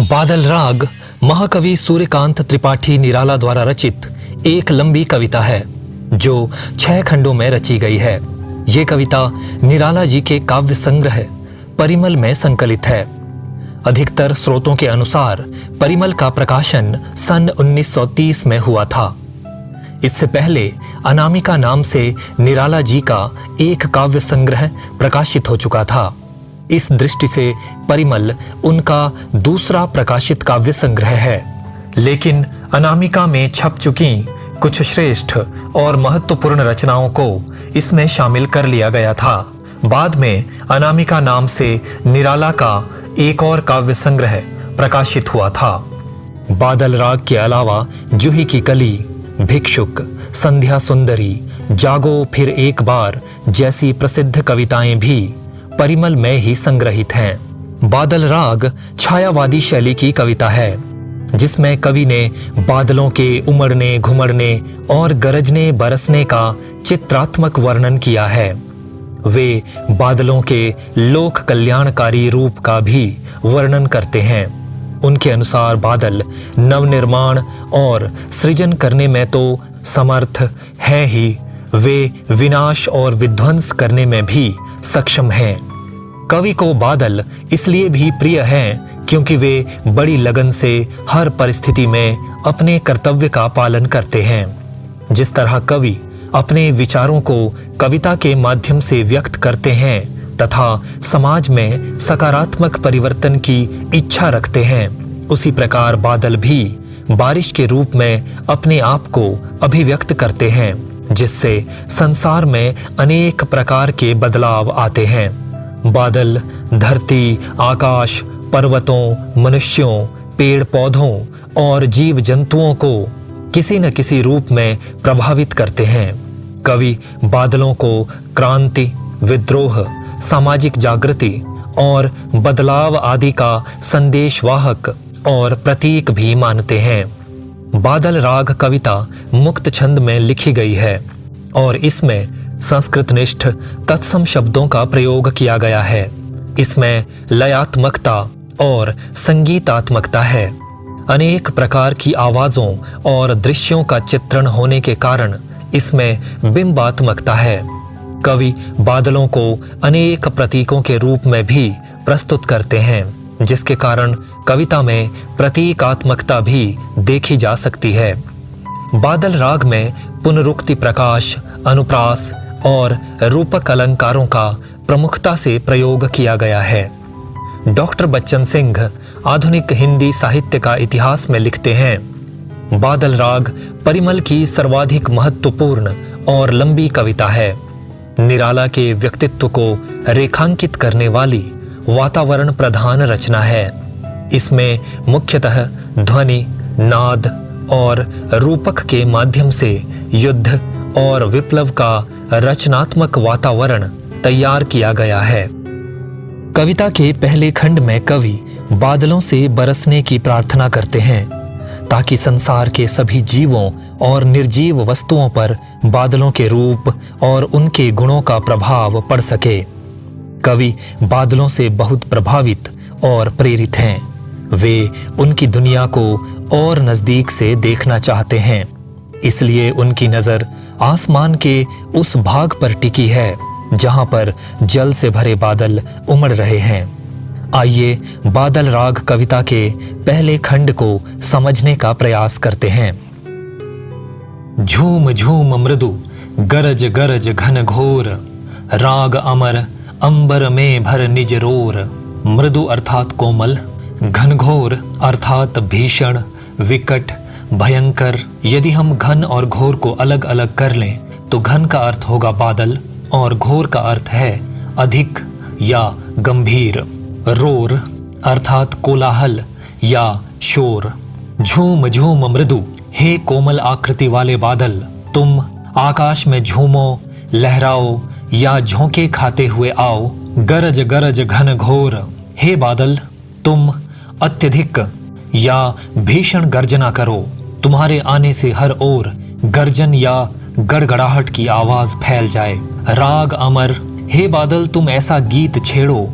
बादल राग महाकवि सूर्यकांत त्रिपाठी निराला द्वारा रचित एक लंबी कविता है जो 6 खंडों में रची गई है। ये कविता निराला जी के काव्य संग्रह परिमल में संकलित है। अधिकतर स्रोतों के अनुसार परिमल का प्रकाशन सन 1930 में हुआ था। इससे पहले अनामिका नाम से निराला जी का एक काव्य संग्रह प्रकाशित हो चुका था। इस दृष्टि से परिमल उनका दूसरा प्रकाशित काव्य संग्रह है, लेकिन अनामिका में छप चुकी कुछ श्रेष्ठ और महत्वपूर्ण रचनाओं को इसमें शामिल कर लिया गया था। बाद में अनामिका नाम से निराला का एक और काव्य संग्रह प्रकाशित हुआ था। बादल राग के अलावा जूही की कली, भिक्षुक, संध्या सुंदरी, जागो फिर एक बार जैसी प्रसिद्ध कविताएं भी परिमल में ही संग्रहित हैं। बादल राग छायावादी शैली की कविता है, जिसमें कवि ने बादलों के उमड़ने, घुमड़ने और गरजने बरसने का चित्रात्मक वर्णन किया है। वे बादलों के लोक कल्याणकारी रूप का भी वर्णन करते हैं। उनके अनुसार बादल नवनिर्माण और सृजन करने में तो समर्थ हैं ही, वे विनाश और विध्वंस करने में भी सक्षम हैं। कवि को बादल इसलिए भी प्रिय हैं क्योंकि वे बड़ी लगन से हर परिस्थिति में अपने कर्तव्य का पालन करते हैं। जिस तरह कवि अपने विचारों को कविता के माध्यम से व्यक्त करते हैं तथा समाज में सकारात्मक परिवर्तन की इच्छा रखते हैं, उसी प्रकार बादल भी बारिश के रूप में अपने आप को अभिव्यक्त करते हैं, जिससे संसार में अनेक प्रकार के बदलाव आते हैं। बादल धरती, आकाश, पर्वतों, मनुष्यों, पेड़ पौधों और जीव जंतुओं को किसी न किसी रूप में प्रभावित करते हैं। कवि बादलों को क्रांति, विद्रोह, सामाजिक जागृति और बदलाव आदि का संदेशवाहक और प्रतीक भी मानते हैं। बादल राग कविता मुक्त छंद में लिखी गई है और इसमें संस्कृतनिष्ठ तत्सम शब्दों का प्रयोग किया गया है। इसमें लयात्मकता और संगीतात्मकता है। अनेक प्रकार की आवाजों और दृश्यों का चित्रण होने के कारण इसमें बिंबात्मकता है। कवि बादलों को अनेक प्रतीकों के रूप में भी प्रस्तुत करते हैं, जिसके कारण कविता में प्रतीकात्मकता भी देखी जा सकती है। बादल राग में पुनरुक्ति प्रकाश, अनुप्रास और रूपक अलंकारों का प्रमुखता से प्रयोग किया गया है। डॉक्टर बच्चन सिंह आधुनिक हिंदी साहित्य का इतिहास में लिखते हैं, बादल राग परिमल की सर्वाधिक महत्वपूर्ण और लंबी कविता है। निराला के व्यक्तित्व को रेखांकित करने वाली वातावरण प्रधान रचना है। इसमें मुख्यतः ध्वनि, नाद और रूपक के माध्यम से युद्ध और विप्लव का रचनात्मक वातावरण तैयार किया गया है। कविता के पहले खंड में कवि बादलों से बरसने की प्रार्थना करते हैं ताकि संसार के सभी जीवों और निर्जीव वस्तुओं पर बादलों के रूप और उनके गुणों का प्रभाव पड़ सके। कवि बादलों से बहुत प्रभावित और प्रेरित हैं। वे उनकी दुनिया को और नजदीक से देखना चाहते हैं, इसलिए उनकी नजर आसमान के उस भाग पर टिकी है जहां पर जल से भरे बादल उमड़ रहे हैं। आइए बादल राग कविता के पहले खंड को समझने का प्रयास करते हैं। झूम झूम मृदु, गरज गरज घन घोर, राग अमर अंबर में भर निज रोर। मृदु अर्थात कोमल, घनघोर अर्थात भीषण, विकट, भयंकर। यदि हम घन और घोर को अलग अलग कर लें तो घन का अर्थ होगा बादल और घोर का अर्थ है अधिक या गंभीर। रोर अर्थात कोलाहल या शोर। झूम झूम मृदु, हे कोमल आकृति वाले बादल, तुम आकाश में झूमो, लहराओ या झोंके खाते हुए आओ। गरज गरज घन घोर, हे बादल तुम अत्यधिक या भीषण गर्जना करो। तुम्हारे आने से हर ओर गर्जन या गड़गड़ाहट की आवाज फैल जाए। राग अमर, हे बादल तुम ऐसा गीत छेड़ो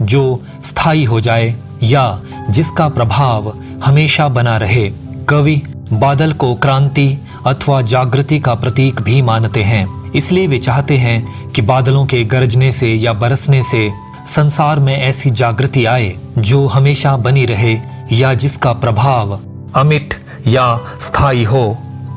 जो स्थायी हो जाए। या जिसका प्रभाव हमेशा बना रहे। कवि बादल को क्रांति अथवा जागृति का प्रतीक भी मानते हैं, इसलिए वे चाहते हैं कि बादलों के गरजने से या बरसने से संसार में ऐसी जागृति आए जो हमेशा बनी रहे या जिसका प्रभाव अमिट या स्थायी हो।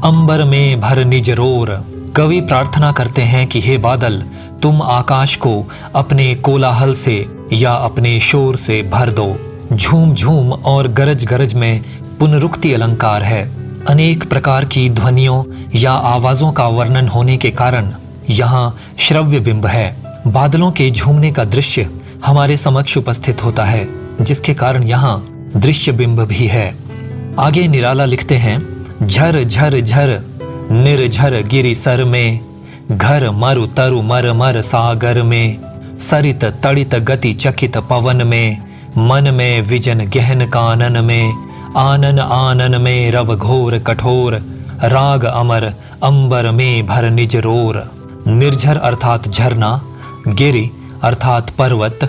अंबर में भर निज रोर। कवि प्रार्थना करते हैं कि हे बादल, तुम आकाश को अपने कोलाहल से या अपने शोर से भर दो। झूम झूम और गरज गरज में पुनरुक्ति अलंकार है। अनेक प्रकार की ध्वनियों या आवाजों का वर्णन होने के कारण यहाँ श्रव्य बिंब है। बादलों के झूमने का दृश्य हमारे समक्ष उपस्थित होता है, जिसके कारण यहाँ दृश्य बिंब भी है। आगे निराला लिखते हैं, झर झर झर निर्झर गिरि सर में, घर मरु तरु मर मर सागर में, सरित तड़ित गति चकित पवन में, मन में विजन गहन कानन में, आनन आनन में रव घोर कठोर, राग अमर अंबर में भर निज रोर। निर्झर अर्थात झरना, गिरि अर्थात पर्वत,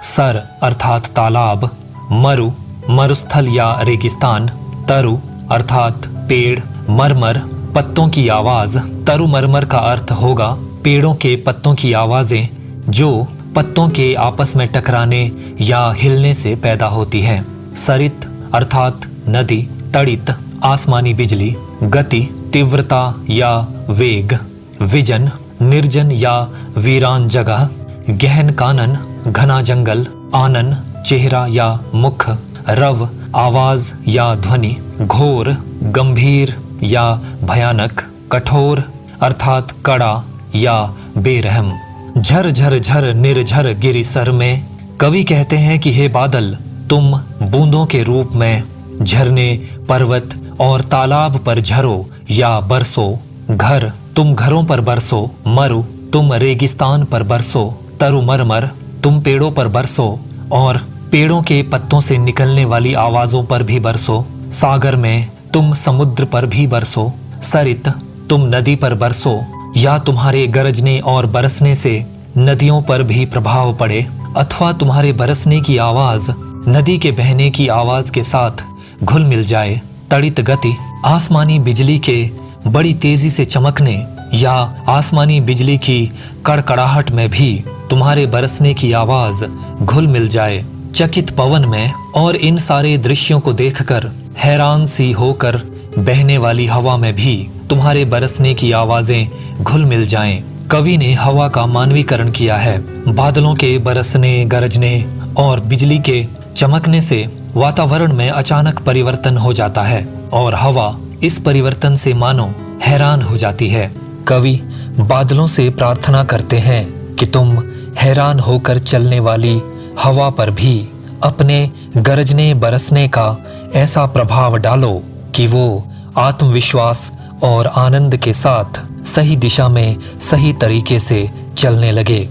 सर अर्थात तालाब, मरु मरुस्थल या रेगिस्तान, तरु अर्थात पेड़, मरमर पत्तों की आवाज। तरु मरमर का अर्थ होगा पेड़ों के पत्तों की आवाजें जो पत्तों के आपस में टकराने या हिलने से पैदा होती हैं। सरित अर्थात नदी, तड़ित आसमानी बिजली, गति तीव्रता या वेग, विजन निर्जन या वीरान जगह, गहन कानन घना जंगल, आनन चेहरा या मुख, रव आवाज या ध्वनि, घोर गंभीर या भयानक, कठोर अर्थात कड़ा या बेरहम। झर झर झर निर्झर गिरि सर में। कवि कहते हैं कि हे बादल, तुम बूंदों के रूप में झरने, पर्वत और तालाब पर झरो या बरसो। घर तुम घरों पर बरसो, मरु तुम रेगिस्तान पर बरसो, तरु मरमर तुम पेड़ों पर बरसो और पेड़ों के पत्तों से निकलने वाली आवाजों पर भी बरसो। सागर में तुम समुद्र पर भी बरसो, सरित तुम नदी पर बरसो या तुम्हारे गरजने और बरसने से नदियों पर भी प्रभाव पड़े, अथवा तुम्हारे बरसने की आवाज नदी के बहने की आवाज के साथ घुल मिल जाए। तड़ित गति आसमानी बिजली के बड़ी तेजी से चमकने या आसमानी बिजली की कड़कड़ाहट में भी तुम्हारे बरसने की आवाज घुल मिल जाए। चकित पवन में और इन सारे दृश्यों को देखकर हैरान सी होकर बहने वाली हवा में भी तुम्हारे बरसने की आवाजें घुल मिल जाएं। कवि ने हवा का मानवीकरण किया है। बादलों के बरसने, गरजने और बिजली के चमकने से वातावरण में अचानक परिवर्तन हो जाता है और हवा इस परिवर्तन से मानो हैरान हो जाती है। कवि बादलों से प्रार्थना करते हैं कि तुम हैरान होकर चलने वाली हवा पर भी अपने गरजने बरसने का ऐसा प्रभाव डालो कि वो आत्मविश्वास और आनंद के साथ सही दिशा में सही तरीके से चलने लगे,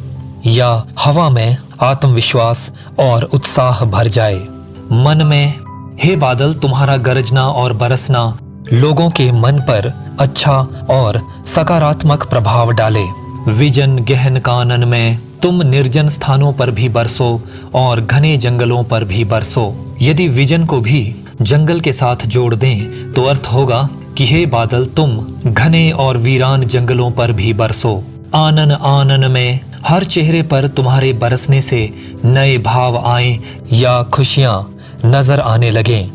या हवा में आत्मविश्वास और उत्साह भर जाए। मन में हे बादल, तुम्हारा गरजना और बरसना लोगों के मन पर अच्छा और सकारात्मक प्रभाव डाले। विजन गहन कानन में तुम निर्जन स्थानों पर भी बरसो और घने जंगलों पर भी बरसो। यदि विजन को भी जंगल के साथ जोड़ दें तो अर्थ होगा कि हे बादल, तुम घने और वीरान जंगलों पर भी बरसो। आनन आनन में हर चेहरे पर तुम्हारे बरसने से नए भाव आए या खुशियां नजर आने लगें।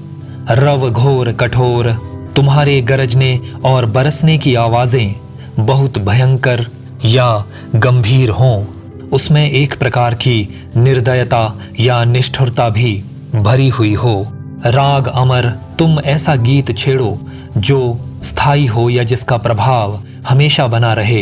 रव घोर कठोर तुम्हारे गरजने और बरसने की आवाजें बहुत भयंकर या गंभीर हों, उसमें एक प्रकार की निर्दयता या निष्ठुरता भी भरी हुई हो। राग अमर तुम ऐसा गीत छेड़ो जो स्थायी हो या जिसका प्रभाव हमेशा बना रहे।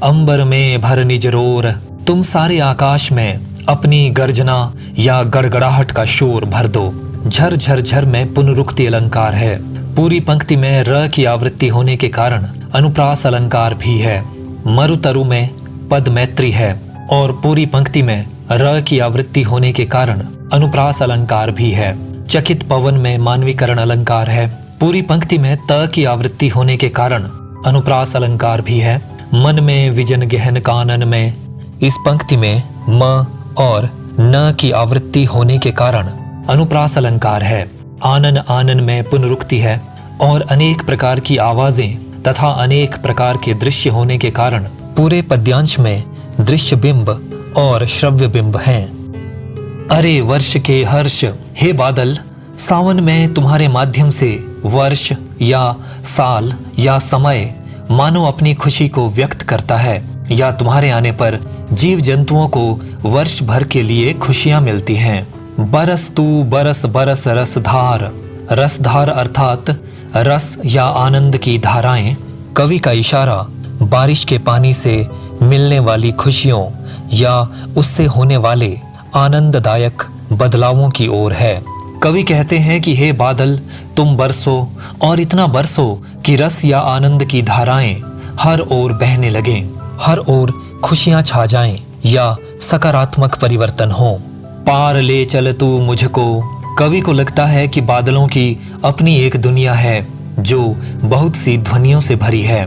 अंबर में भर निज रोर तुम सारे आकाश में अपनी गर्जना या गड़गड़ाहट का शोर भर दो। झर झर झर में पुनरुक्ति अलंकार है। पूरी पंक्ति में र की आवृत्ति होने के कारण अनुप्रास अलंकार भी है। मरुतरु में पद मैत्री है और पूरी पंक्ति में र की आवृत्ति होने के कारण अनुप्रास अलंकार भी है। चकित पवन में मानवीकरण अलंकार है। पूरी पंक्ति में त की आवृत्ति होने के कारण अनुप्रास अलंकार भी है। मन में विजन गहन कानन में इस पंक्ति में म और न की आवृत्ति होने के कारण अनुप्रास अलंकार है। आनन आनन में पुनरुक्ति है और अनेक प्रकार की आवाजें तथा अनेक प्रकार के दृश्य होने के कारण पूरे पद्यांश में दृश्य बिंब और श्रव्य बिंब हैं। अरे वर्ष के हर्ष, हे बादल, सावन में तुम्हारे माध्यम से वर्ष या साल या समय मानो अपनी खुशी को व्यक्त करता है, या तुम्हारे आने पर जीव जंतुओं को वर्ष भर के लिए खुशियां मिलती हैं। बरस तू बरस बरस रसधार, रसधार अर्थात रस या आनंद की धाराएं। कवि का इशारा बारिश के पानी से मिलने वाली खुशियों या उससे होने वाले आनंददायक बदलावों की ओर है। कवि कहते हैं कि हे बादल, तुम बरसो और इतना बरसो कि रस या आनंद की धाराएं हर ओर बहने लगें, हर ओर खुशियां छा जाएं या सकारात्मक परिवर्तन हो। पार ले चल तू मुझको। कवि को लगता है कि बादलों की अपनी एक दुनिया है जो बहुत सी ध्वनियों से भरी है।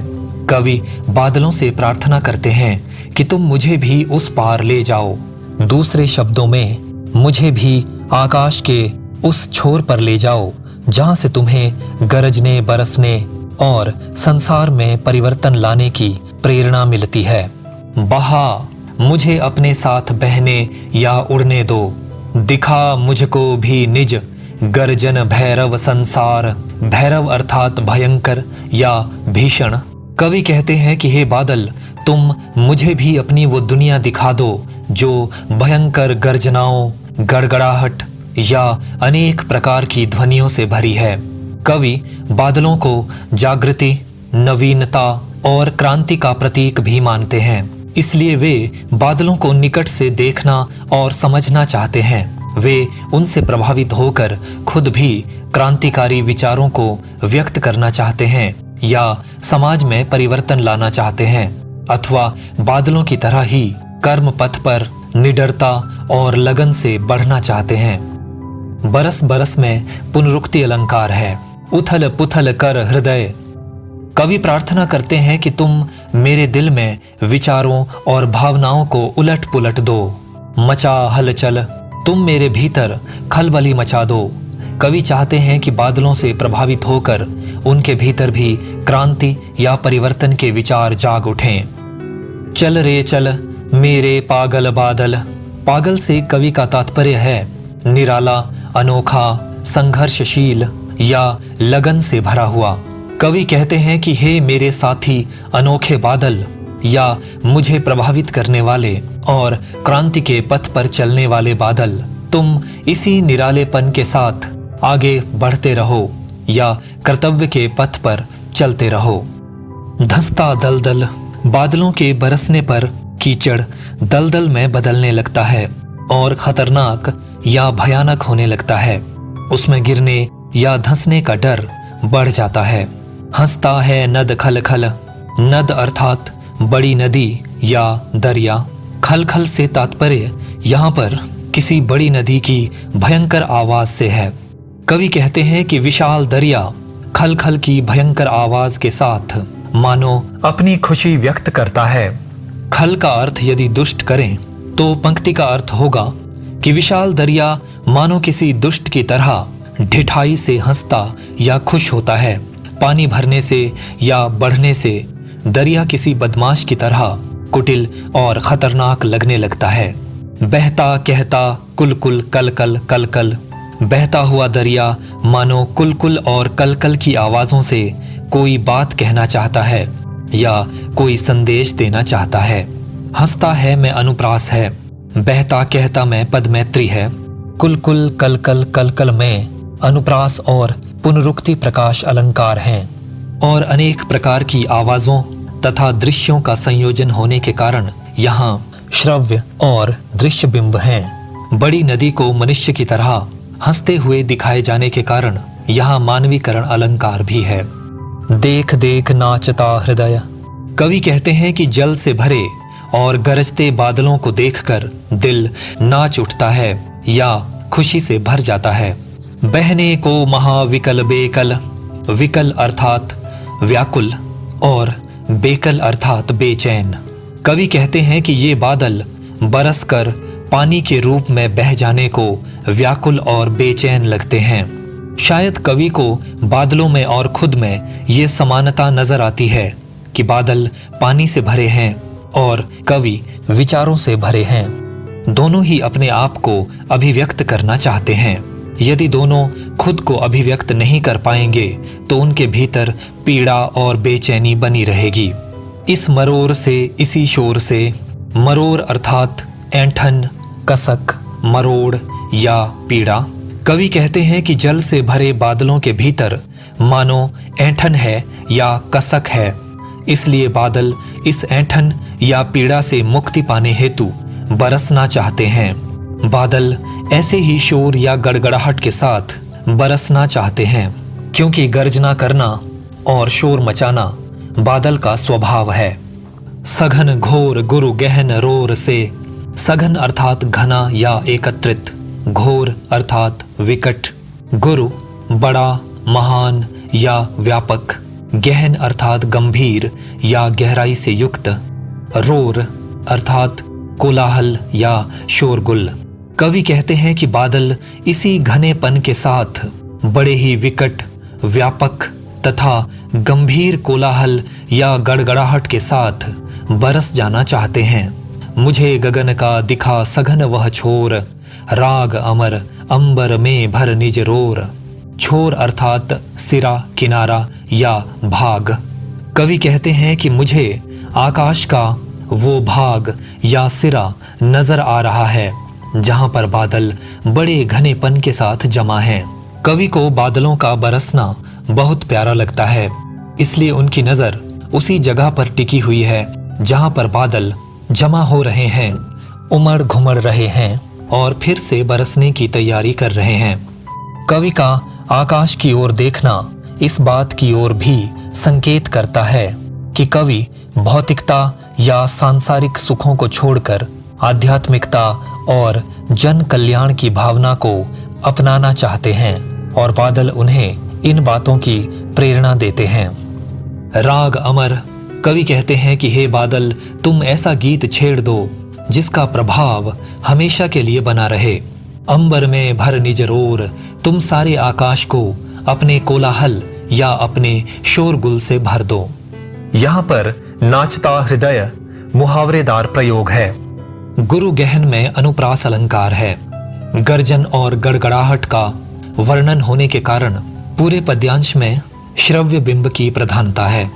कवि बादलों से प्रार्थना करते हैं कि तुम मुझे भी उस पार ले जाओ। दूसरे शब्दों में, मुझे भी आकाश के उस छोर पर ले जाओ जहां से तुम्हें गरजने, बरसने और संसार में परिवर्तन लाने की प्रेरणा मिलती है। बहा, मुझे अपने साथ बहने या उड़ने दो। दिखा मुझको भी निज गर्जन भैरव संसार। भैरव अर्थात भयंकर या भीषण। कवि कहते हैं कि हे बादल, तुम मुझे भी अपनी वो दुनिया दिखा दो जो भयंकर गर्जनाओं, गड़गड़ाहट या अनेक प्रकार की ध्वनियों से भरी है। कवि बादलों को जागृति, नवीनता और क्रांति का प्रतीक भी मानते हैं, इसलिए वे बादलों को निकट से देखना और समझना चाहते हैं। वे उनसे प्रभावित होकर खुद भी क्रांतिकारी विचारों को व्यक्त करना चाहते हैं या समाज में परिवर्तन लाना चाहते हैं, अथवा बादलों की तरह ही कर्म पथ पर निडरता और लगन से बढ़ना चाहते हैं। बरस बरस में पुनरुक्ति अलंकार है। उथल पुथल कर हृदय। कवि प्रार्थना करते हैं कि तुम मेरे दिल में विचारों और भावनाओं को उलट पुलट दो। मचा हलचल, तुम मेरे भीतर खलबली मचा दो। कवि चाहते हैं कि बादलों से प्रभावित होकर उनके भीतर भी क्रांति या परिवर्तन के विचार जाग उठें। चल रे चल मेरे पागल बादल। पागल से कवि का तात्पर्य है निराला, अनोखा, संघर्षशील या लगन से भरा हुआ। कवि कहते हैं कि हे मेरे साथी अनोखे बादल, या मुझे प्रभावित करने वाले और क्रांति के पथ पर चलने वाले बादल, तुम इसी निरालेपन के साथ आगे बढ़ते रहो या कर्तव्य के पथ पर चलते रहो। धंसता दलदल। बादलों के बरसने पर कीचड़ दलदल में बदलने लगता है और खतरनाक या भयानक होने लगता है। उसमें गिरने या धंसने का डर बढ़ जाता है। हंसता है नद खल खल। नद अर्थात बड़ी नदी या दरिया। खल खल से तात्पर्य यहाँ पर किसी बड़ी नदी की भयंकर आवाज से है। कवि कहते हैं कि विशाल दरिया खल खल की भयंकर आवाज के साथ मानो अपनी खुशी व्यक्त करता है। खल का अर्थ यदि दुष्ट करें तो पंक्ति का अर्थ होगा कि विशाल दरिया मानो किसी दुष्ट की तरह ढिठाई से हंसता या खुश होता है। पानी भरने से या बढ़ने से दरिया किसी बदमाश की तरह कुटिल और खतरनाक लगने लगता है। बहता कहता कुलकुल कलकल कलकल। बहता हुआ दरिया मानो कुलकुल और कलकल की आवाजों से कोई बात कहना चाहता है या कोई संदेश देना चाहता है। हंसता है में अनुप्रास है। बहता कहता में पदमैत्री है। कुलकुल कलकल कलकल में अनुप्रास और पुनरुक्ति प्रकाश अलंकार हैं और अनेक प्रकार की आवाजों तथा दृश्यों का संयोजन होने के कारण यहाँ श्रव्य और दृश्य बिंब हैं। बड़ी नदी को मनुष्य की तरह हंसते हुए दिखाए जाने के कारण यहाँ मानवीकरण अलंकार भी है। देख देख नाचता हृदय। कवि कहते हैं कि जल से भरे और गरजते बादलों को देखकर दिल नाच उठता है या खुशी से भर जाता है। बहने को महाविकल बेकल। विकल अर्थात व्याकुल और बेकल अर्थात बेचैन। कवि कहते हैं कि ये बादल बरसकर पानी के रूप में बह जाने को व्याकुल और बेचैन लगते हैं। शायद कवि को बादलों में और खुद में ये समानता नजर आती है कि बादल पानी से भरे हैं और कवि विचारों से भरे हैं। दोनों ही अपने आप को अभिव्यक्त करना चाहते हैं। यदि दोनों खुद को अभिव्यक्त नहीं कर पाएंगे तो उनके भीतर पीड़ा और बेचैनी बनी रहेगी। इस मरोर से, इसी शोर से, मरोर अर्थात ऐंठन, कसक, मरोड़ या पीड़ा। कवि कहते हैं कि जल से भरे बादलों के भीतर मानो ऐंठन है या कसक है, इसलिए बादल इस ऐंठन या पीड़ा से मुक्ति पाने हेतु बरसना चाहते हैं। बादल ऐसे ही शोर या गड़गड़ाहट के साथ बरसना चाहते हैं, क्योंकि गर्जना करना और शोर मचाना बादल का स्वभाव है। सघन घोर गुरु गहन रोर से, सघन अर्थात घना या एकत्रित, घोर अर्थात विकट, गुरु बड़ा, महान या व्यापक, गहन अर्थात गंभीर या गहराई से युक्त, रोर अर्थात कोलाहल या शोरगुल। कवि कहते हैं कि बादल इसी घनेपन के साथ बड़े ही विकट, व्यापक तथा गंभीर कोलाहल या गड़गड़ाहट के साथ बरस जाना चाहते हैं। मुझे गगन का दिखा सघन वह छोर, राग अमर अंबर में भर निज रोर। छोर अर्थात सिरा, किनारा या भाग। कवि कहते हैं कि मुझे आकाश का वो भाग या सिरा नजर आ रहा है जहां पर बादल बड़े घनेपन के साथ जमा हैं। कवि को बादलों का बरसना बहुत प्यारा लगता है, इसलिए उनकी नजर उसी जगह पर टिकी हुई है जहां पर बादल जमा हो रहे हैं, उमड़ घुमड़ रहे हैं और फिर से बरसने की तैयारी कर रहे हैं। कवि का आकाश की ओर देखना इस बात की ओर भी संकेत करता है कि कवि भौतिकता या सांसारिक सुखों को छोड़कर आध्यात्मिकता और जन कल्याण की भावना को अपनाना चाहते हैं और बादल उन्हें इन बातों की प्रेरणा देते हैं। राग अमर। कवि कहते हैं कि हे बादल, तुम ऐसा गीत छेड़ दो जिसका प्रभाव हमेशा के लिए बना रहे। अंबर में भर निज रोर, तुम सारे आकाश को अपने कोलाहल या अपने शोरगुल से भर दो। यहाँ पर नाचता हृदय मुहावरेदार प्रयोग है। गुरु गहन में अनुप्रास अलंकार है। गर्जन और गड़गड़ाहट का वर्णन होने के कारण पूरे पद्यांश में श्रव्य बिंब की प्रधानता है।